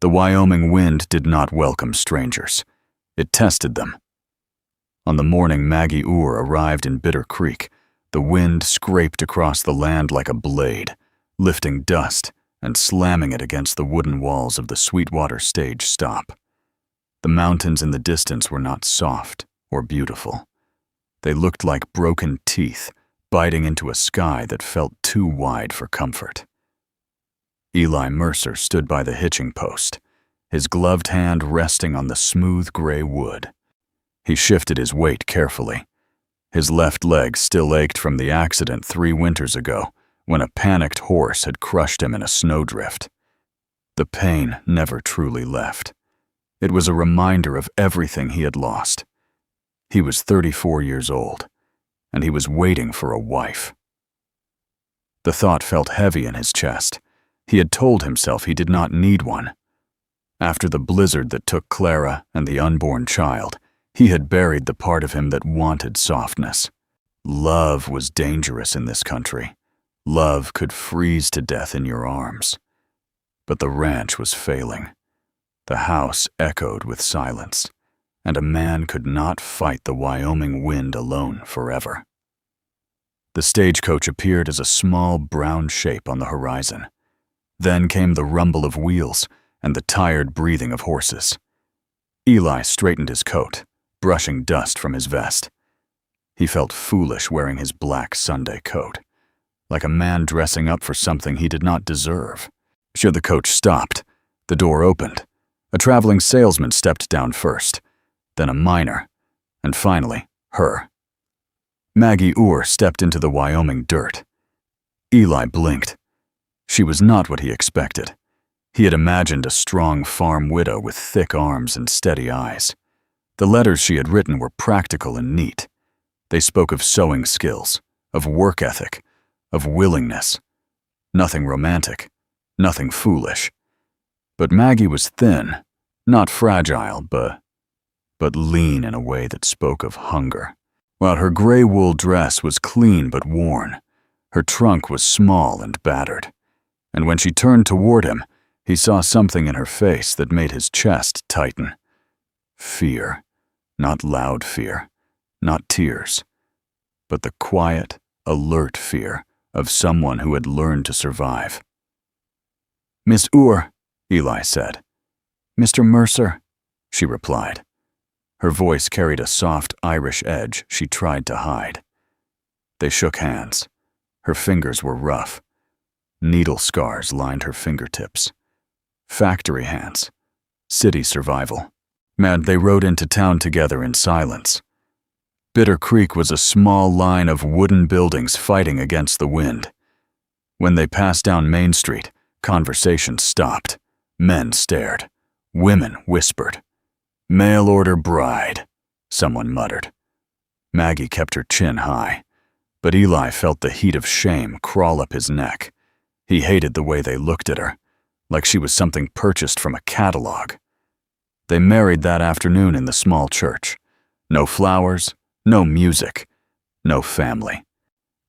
The Wyoming wind did not welcome strangers. It tested them. On the morning Maggie Oor arrived in Bitter Creek, the wind scraped across the land like a blade, lifting dust and slamming it against the wooden walls of the Sweetwater stage stop. The mountains in the distance were not soft or beautiful. They looked like broken teeth biting into a sky that felt too wide for comfort. Eli Mercer stood by the hitching post, his gloved hand resting on the smooth gray wood. He shifted his weight carefully. His left leg still ached from the accident 3 winters ago when a panicked horse had crushed him in a snowdrift. The pain never truly left. It was a reminder of everything he had lost. He was 34 years old, and he was waiting for a wife. The thought felt heavy in his chest. He had told himself he did not need one. After the blizzard that took Clara and the unborn child, he had buried the part of him that wanted softness. Love was dangerous in this country. Love could freeze to death in your arms. But the ranch was failing. The house echoed with silence, and a man could not fight the Wyoming wind alone forever. The stagecoach appeared as a small brown shape on the horizon. Then came the rumble of wheels and the tired breathing of horses. Eli straightened his coat, brushing dust from his vest. He felt foolish wearing his black Sunday coat, like a man dressing up for something he did not deserve. The coach stopped. The door opened. A traveling salesman stepped down first, then a miner, and finally, her. Maggie Oor stepped into the Wyoming dirt. Eli blinked. She was not what he expected. He had imagined a strong farm widow with thick arms and steady eyes. The letters she had written were practical and neat. They spoke of sewing skills, of work ethic, of willingness. Nothing romantic, nothing foolish. But Maggie was thin, not fragile, but lean in a way that spoke of hunger. While her gray wool dress was clean but worn, her trunk was small and battered. And when she turned toward him, he saw something in her face that made his chest tighten. Fear. Not loud fear, not tears, but the quiet, alert fear of someone who had learned to survive. "Miss Oor," Eli said. "Mr. Mercer," she replied. Her voice carried a soft Irish edge she tried to hide. They shook hands. Her fingers were rough. Needle scars lined her fingertips. Factory hands. City survival. They rode into town together in silence. Bitter Creek was a small line of wooden buildings fighting against the wind. When they passed down Main Street, conversation stopped. Men stared. Women whispered. "Mail-order bride," someone muttered. Maggie kept her chin high, but Eli felt the heat of shame crawl up his neck. He hated the way they looked at her, like she was something purchased from a catalog. They married that afternoon in the small church. No flowers, no music, no family.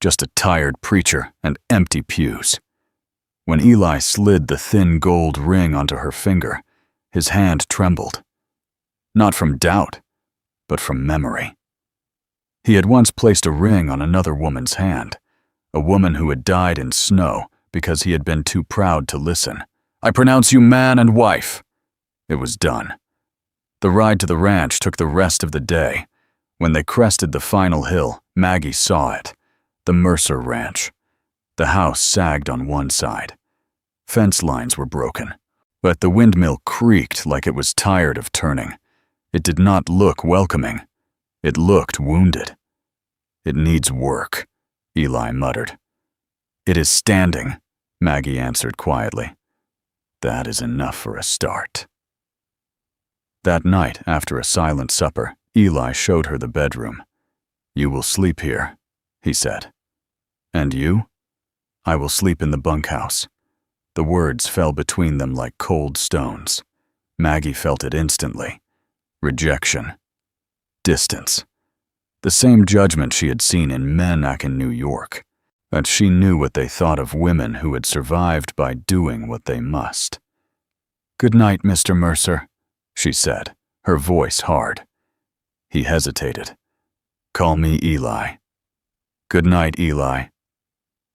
Just a tired preacher and empty pews. When Eli slid the thin gold ring onto her finger, his hand trembled. Not from doubt, but from memory. He had once placed a ring on another woman's hand, a woman who had died in snow because he had been too proud to listen. "I pronounce you man and wife." It was done. The ride to the ranch took the rest of the day. When they crested the final hill, Maggie saw it. The Mercer Ranch. The house sagged on one side. Fence lines were broken, but the windmill creaked like it was tired of turning. It did not look welcoming. It looked wounded. "It needs work," Eli muttered. "It is standing," Maggie answered quietly. "That is enough for a start." That night, after a silent supper, Eli showed her the bedroom. "You will sleep here," he said. "And you?" "I will sleep in the bunkhouse." The words fell between them like cold stones. Maggie felt it instantly. Rejection. Distance. The same judgment she had seen in men back in New York, that she knew what they thought of women who had survived by doing what they must. "Good night, Mr. Mercer," she said, her voice hard. He hesitated. "Call me Eli." "Good night, Eli."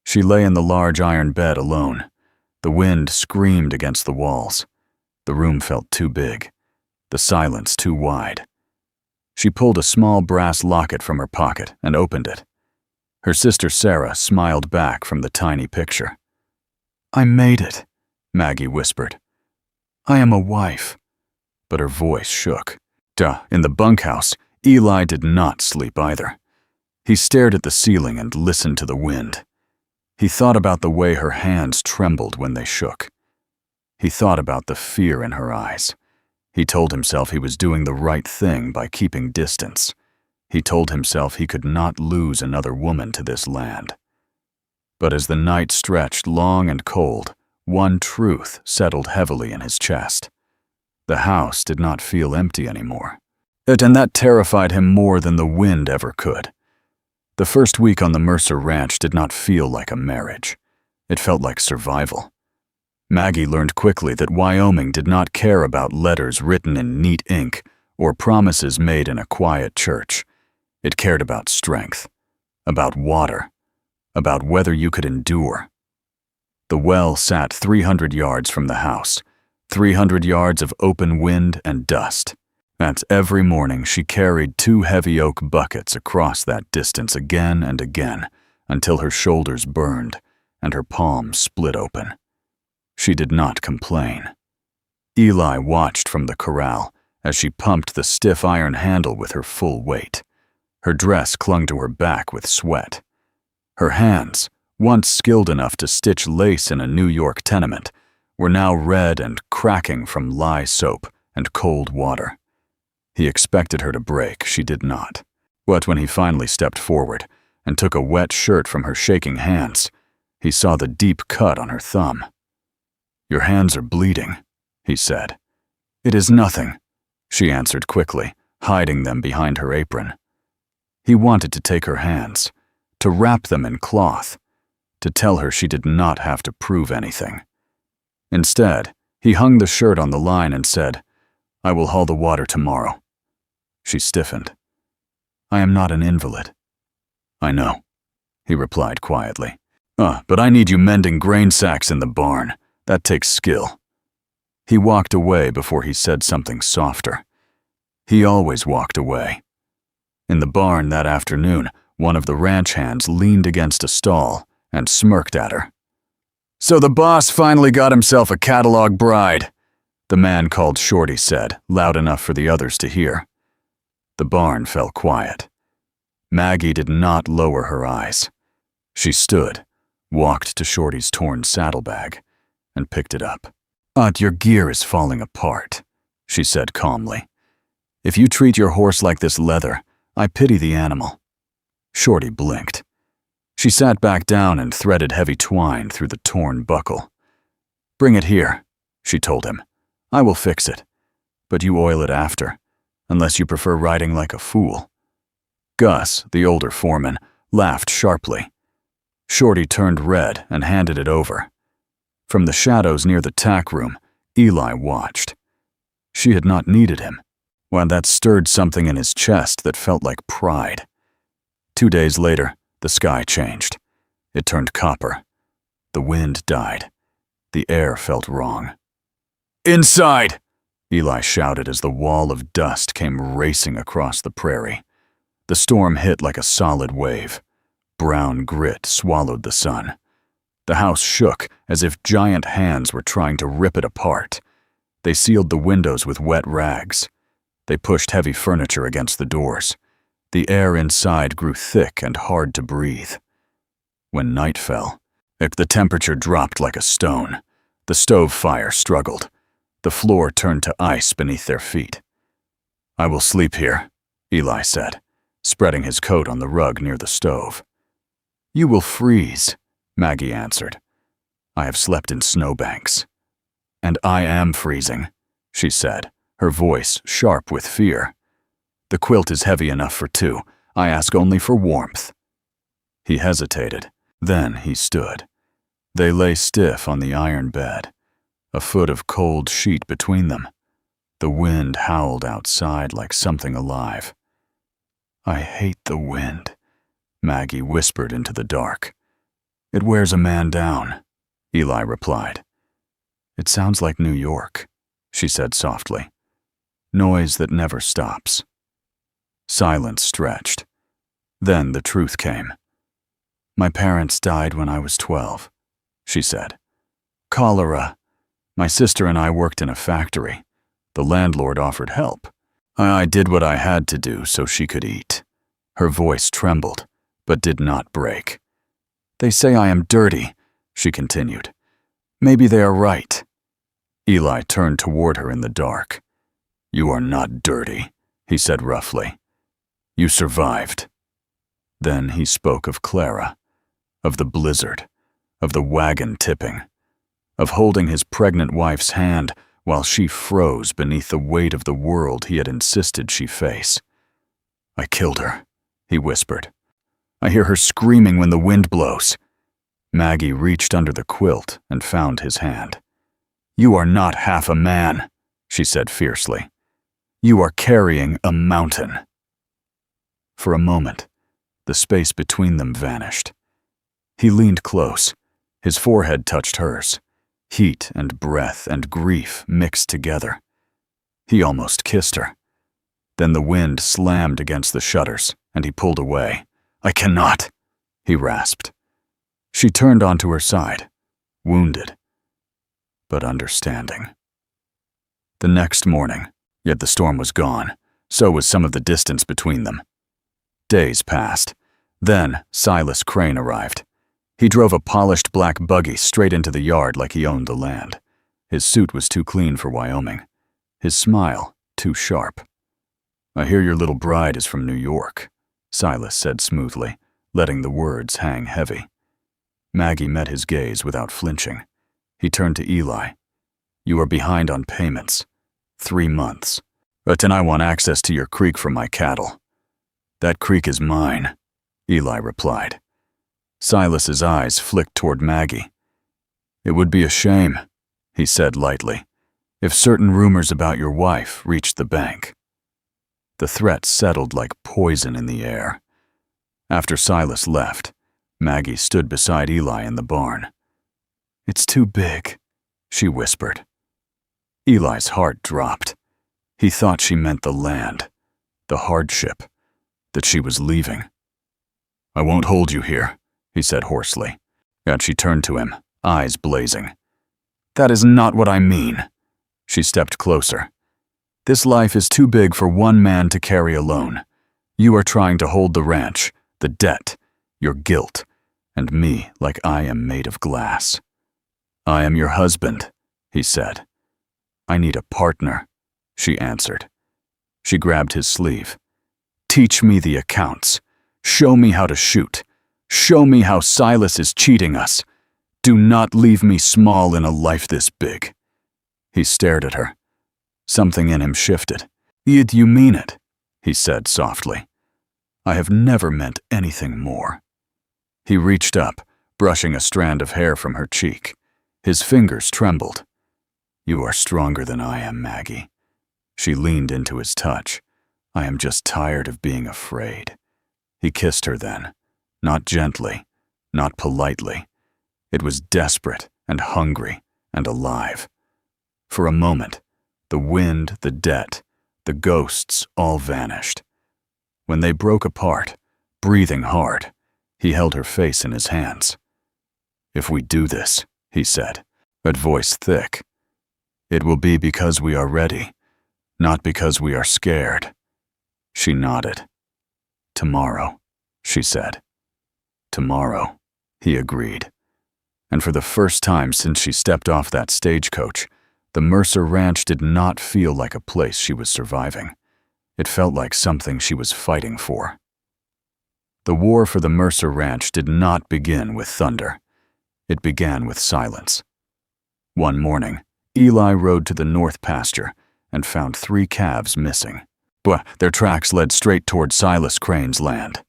She lay in the large iron bed alone. The wind screamed against the walls. The room felt too big, the silence too wide. She pulled a small brass locket from her pocket and opened it. Her sister Sarah smiled back from the tiny picture. "I made it," Maggie whispered. "I am a wife." But her voice shook. In the bunkhouse, Eli did not sleep either. He stared at the ceiling and listened to the wind. He thought about the way her hands trembled when they shook. He thought about the fear in her eyes. He told himself he was doing the right thing by keeping distance. He told himself he could not lose another woman to this land. But as the night stretched long and cold, one truth settled heavily in his chest. The house did not feel empty anymore. And that terrified him more than the wind ever could. The first week on the Mercer ranch did not feel like a marriage. It felt like survival. Maggie learned quickly that Wyoming did not care about letters written in neat ink or promises made in a quiet church. It cared about strength, about water, about whether you could endure. The well sat 300 yards from the house, 300 yards of open wind and dust. And every morning she carried 2 heavy oak buckets across that distance again and again until her shoulders burned and her palms split open. She did not complain. Eli watched from the corral as she pumped the stiff iron handle with her full weight. Her dress clung to her back with sweat. Her hands, once skilled enough to stitch lace in a New York tenement, were now red and cracking from lye soap and cold water. He expected her to break. She did not. But when he finally stepped forward and took a wet shirt from her shaking hands, he saw the deep cut on her thumb. "Your hands are bleeding," he said. "It is nothing," she answered quickly, hiding them behind her apron. He wanted to take her hands, to wrap them in cloth, to tell her she did not have to prove anything. Instead, he hung the shirt on the line and said, "I will haul the water tomorrow." She stiffened. "I am not an invalid." "I know," he replied quietly. But I need you mending grain sacks in the barn. That takes skill." He walked away before he said something softer. He always walked away. In the barn that afternoon, one of the ranch hands leaned against a stall and smirked at her. "So the boss finally got himself a catalog bride," the man called Shorty said, loud enough for the others to hear. The barn fell quiet. Maggie did not lower her eyes. She stood, walked to Shorty's torn saddlebag, and picked it up. Your gear is falling apart," she said calmly. "If you treat your horse like this leather, I pity the animal." Shorty blinked. She sat back down and threaded heavy twine through the torn buckle. "Bring it here," she told him. "I will fix it, but you oil it after, unless you prefer riding like a fool." Gus, the older foreman, laughed sharply. Shorty turned red and handed it over. From the shadows near the tack room, Eli watched. She had not needed him, while that stirred something in his chest that felt like pride. 2 days later, the sky changed. It turned copper. The wind died. The air felt wrong. "Inside!" Eli shouted as the wall of dust came racing across the prairie. The storm hit like a solid wave. Brown grit swallowed the sun. The house shook as if giant hands were trying to rip it apart. They sealed the windows with wet rags. They pushed heavy furniture against the doors. The air inside grew thick and hard to breathe. When night fell, the temperature dropped like a stone. The stove fire struggled. The floor turned to ice beneath their feet. "I will sleep here," Eli said, spreading his coat on the rug near the stove. "You will freeze," Maggie answered. "I have slept in snowbanks." "And I am freezing," she said, her voice sharp with fear. "The quilt is heavy enough for 2. I ask only for warmth." He hesitated. Then he stood. They lay stiff on the iron bed. a foot of cold sheet between them. The wind howled outside like something alive. "I hate the wind," Maggie whispered into the dark. "It wears a man down," Eli replied. "It sounds like New York," she said softly. "Noise that never stops." Silence stretched. Then the truth came. "My parents died when I was 12, she said. "Cholera. My sister and I worked in a factory. The landlord offered help. I did what I had to do so she could eat." Her voice trembled, but did not break. "They say I am dirty," she continued. "Maybe they are right." Eli turned toward her in the dark. "You are not dirty," he said roughly. "You survived." Then he spoke of Clara, of the blizzard, of the wagon tipping, of holding his pregnant wife's hand while she froze beneath the weight of the world he had insisted she face. "I killed her," he whispered. "I hear her screaming when the wind blows." Maggie reached under the quilt and found his hand. "You are not half a man," she said fiercely. "You are carrying a mountain." For a moment, the space between them vanished. He leaned close. His forehead touched hers. Heat and breath and grief mixed together. He almost kissed her. Then the wind slammed against the shutters, and he pulled away. "I cannot," he rasped. She turned onto her side, wounded, but understanding. The next morning, yet the storm was gone, so was some of the distance between them. Days passed. Then Silas Crane arrived. He drove a polished black buggy straight into the yard like he owned the land. His suit was too clean for Wyoming. His smile too sharp. "I hear your little bride is from New York," Silas said smoothly, letting the words hang heavy. Maggie met his gaze without flinching. He turned to Eli. "You are behind on payments. 3 months. But then I want access to your creek for my cattle." "That creek is mine," Eli replied. Silas's eyes flicked toward Maggie. "It would be a shame," he said lightly, "if certain rumors about your wife reached the bank." The threat settled like poison in the air. After Silas left, Maggie stood beside Eli in the barn. "It's too big," she whispered. Eli's heart dropped. He thought she meant the land, the hardship, that she was leaving. "I won't hold you here," he said hoarsely, and she turned to him, eyes blazing. "That is not what I mean." She stepped closer. "This life is too big for one man to carry alone. You are trying to hold the ranch, the debt, your guilt, and me like I am made of glass." "I am your husband," he said. "I need a partner," she answered. She grabbed his sleeve. "Teach me the accounts. Show me how to shoot. Show me how Silas is cheating us. Do not leave me small in a life this big." He stared at her. Something in him shifted. You mean it," he said softly. "I have never meant anything more." He reached up, brushing a strand of hair from her cheek. His fingers trembled. "You are stronger than I am, Maggie." She leaned into his touch. "I am just tired of being afraid." He kissed her then, not gently, not politely. It was desperate and hungry and alive. For a moment, the wind, the debt, the ghosts all vanished. When they broke apart, breathing hard, he held her face in his hands. "If we do this," he said, that voice thick, "it will be because we are ready, not because we are scared." She nodded. "Tomorrow," she said. "Tomorrow," he agreed. And for the first time since she stepped off that stagecoach, the Mercer Ranch did not feel like a place she was surviving. It felt like something she was fighting for. The war for the Mercer Ranch did not begin with thunder. It began with silence. One morning, Eli rode to the north pasture and found 3 calves missing. But their tracks led straight toward Silas Crane's land.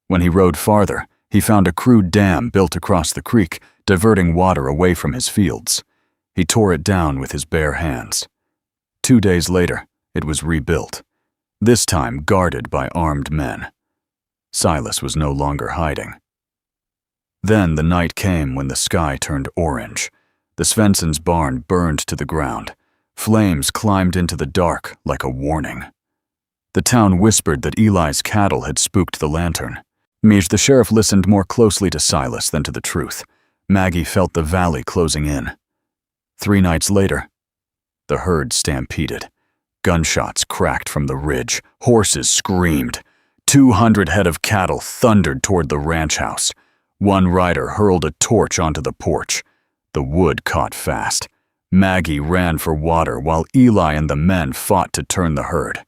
When he rode farther, he found a crude dam built across the creek, diverting water away from his fields. He tore it down with his bare hands. 2 days later, it was rebuilt, this time guarded by armed men. Silas was no longer hiding. Then the night came when the sky turned orange. The Svensson's barn burned to the ground. Flames climbed into the dark like a warning. The town whispered that Eli's cattle had spooked the lantern. The sheriff listened more closely to Silas than to the truth. Maggie felt the valley closing in. 3 nights later, the herd stampeded. Gunshots cracked from the ridge. Horses screamed. 200 head of cattle thundered toward the ranch house. One rider hurled a torch onto the porch. The wood caught fast. Maggie ran for water while Eli and the men fought to turn the herd.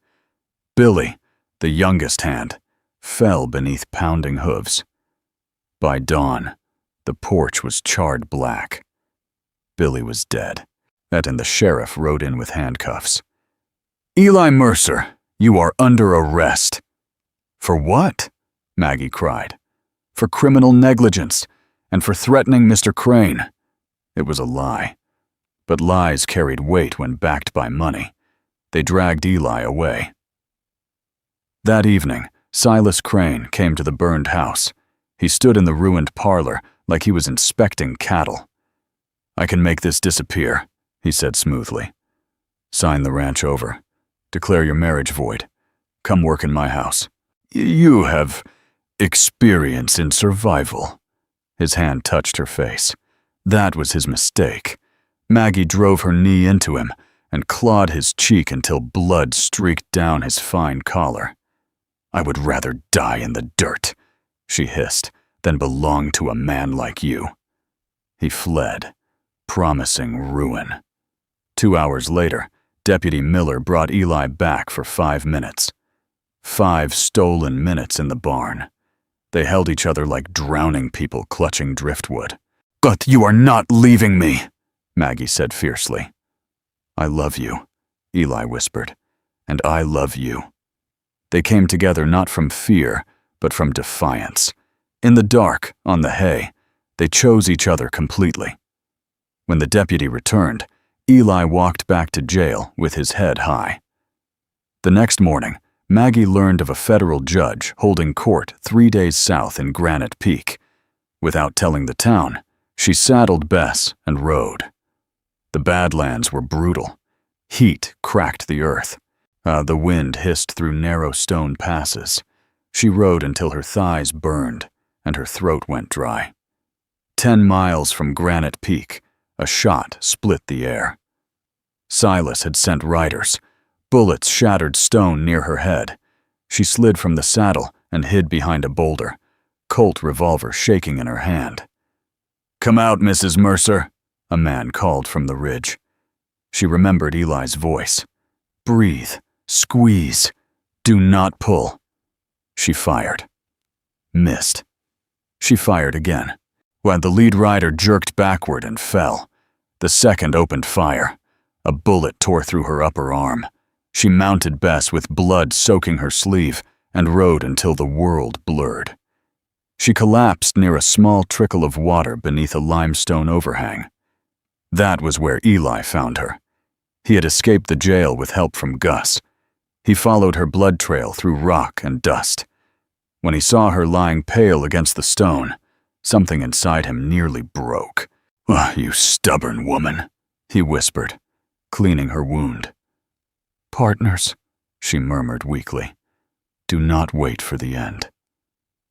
Billy, the youngest hand, fell beneath pounding hooves. By dawn, the porch was charred black. Billy was dead, and the sheriff rode in with handcuffs. "Eli Mercer, you are under arrest." "For what?" Maggie cried. "For criminal negligence, and for threatening Mr. Crane." It was a lie, but lies carried weight when backed by money. They dragged Eli away. That evening, Silas Crane came to the burned house. He stood in the ruined parlor like he was inspecting cattle. "I can make this disappear," he said smoothly. "Sign the ranch over. Declare your marriage void. Come work in my house." "You have experience in survival." His hand touched her face. That was his mistake. Maggie drove her knee into him and clawed his cheek until blood streaked down his fine collar. "I would rather die in the dirt," she hissed, "than belong to a man like you." He fled, promising ruin. 2 hours later, Deputy Miller brought Eli back for 5 minutes. 5 stolen minutes in the barn. They held each other like drowning people clutching driftwood. "But you are not leaving me," Maggie said fiercely. "I love you," Eli whispered, "and I love you." They came together not from fear, but from defiance. In the dark, on the hay, they chose each other completely. When the deputy returned, Eli walked back to jail with his head high. The next morning, Maggie learned of a federal judge holding court 3 days south in Granite Peak. Without telling the town, she saddled Bess and rode. The Badlands were brutal. Heat cracked the earth. The wind hissed through narrow stone passes. She rode until her thighs burned and her throat went dry. 10 miles from Granite Peak, a shot split the air. Silas had sent riders. Bullets shattered stone near her head. She slid from the saddle and hid behind a boulder, Colt revolver shaking in her hand. "Come out, Mrs. Mercer," a man called from the ridge. She remembered Eli's voice. "Breathe. Squeeze. Do not pull." She fired. Missed. She fired again, while the lead rider jerked backward and fell. The second opened fire. A bullet tore through her upper arm. She mounted Bess with blood soaking her sleeve and rode until the world blurred. She collapsed near a small trickle of water beneath a limestone overhang. That was where Eli found her. He had escaped the jail with help from Gus. He followed her blood trail through rock and dust. When he saw her lying pale against the stone, something inside him nearly broke. "You stubborn woman," he whispered, cleaning her wound. "Partners," she murmured weakly. "Do not wait for the end."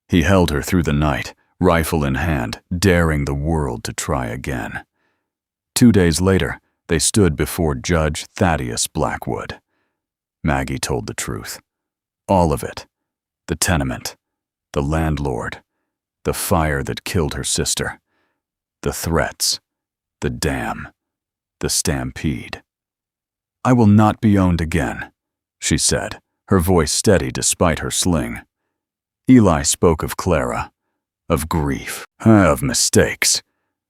He held her through the night, rifle in hand, daring the world to try again. 2 days later, they stood before Judge Thaddeus Blackwood. Maggie told the truth. All of it. The tenement, the landlord, the fire that killed her sister, the threats, the dam, the stampede. "I will not be owned again," she said, her voice steady despite her sling. Eli spoke of Clara, of grief, of mistakes,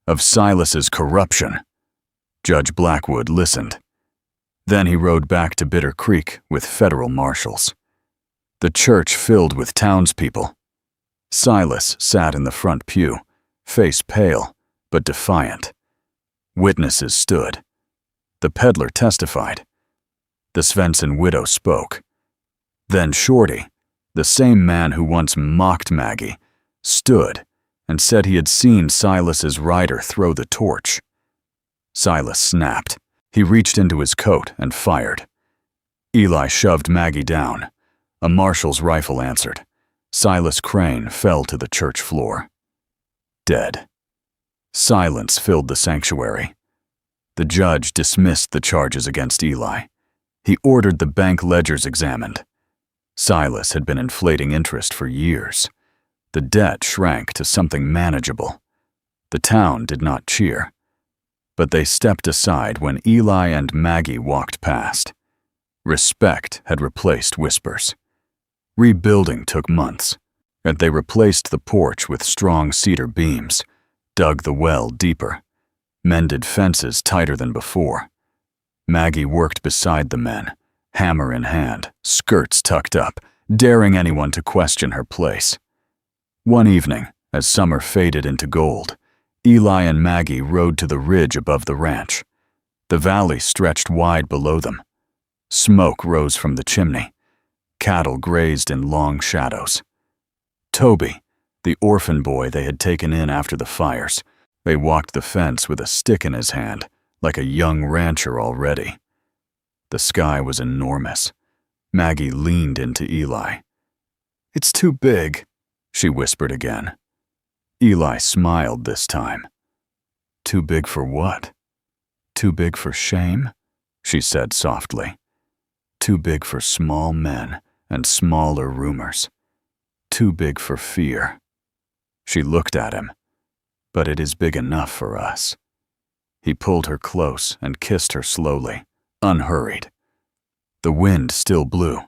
of Silas's corruption. Judge Blackwood listened. Then he rode back to Bitter Creek with federal marshals. The church filled with townspeople. Silas sat in the front pew, face pale but defiant. Witnesses stood. The peddler testified. The Svensson widow spoke. Then Shorty, the same man who once mocked Maggie, stood and said he had seen Silas's rider throw the torch. Silas snapped. He reached into his coat and fired. Eli shoved Maggie down. A marshal's rifle answered. Silas Crane fell to the church floor. Dead. Silence filled the sanctuary. The judge dismissed the charges against Eli. He ordered the bank ledgers examined. Silas had been inflating interest for years. The debt shrank to something manageable. The town did not cheer. But they stepped aside when Eli and Maggie walked past. Respect had replaced whispers. Rebuilding took months, and they replaced the porch with strong cedar beams, dug the well deeper, mended fences tighter than before. Maggie worked beside the men, hammer in hand, skirts tucked up, daring anyone to question her place. One evening, as summer faded into gold, Eli and Maggie rode to the ridge above the ranch. The valley stretched wide below them. Smoke rose from the chimney. Cattle grazed in long shadows. Toby, the orphan boy they had taken in after the fires, they walked the fence with a stick in his hand, like a young rancher already. The sky was enormous. Maggie leaned into Eli. "It's too big," she whispered again. Eli smiled this time. "Too big for what?" "Too big for shame," she said softly. "Too big for small men and smaller rumors. Too big for fear." She looked at him. "But it is big enough for us." He pulled her close and kissed her slowly, unhurried. The wind still blew.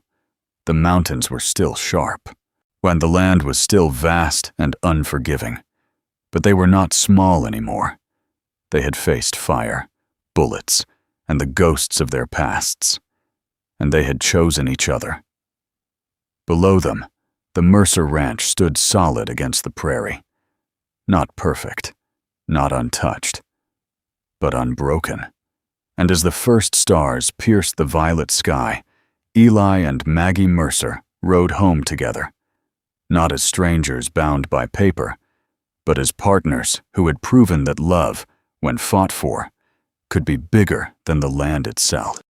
The mountains were still sharp, when the land was still vast and unforgiving. But they were not small anymore. They had faced fire, bullets, and the ghosts of their pasts. And they had chosen each other. Below them, the Mercer ranch stood solid against the prairie. Not perfect, not untouched, but unbroken. And as the first stars pierced the violet sky, Eli and Maggie Mercer rode home together, not as strangers bound by paper, but as partners who had proven that love, when fought for, could be bigger than the land itself.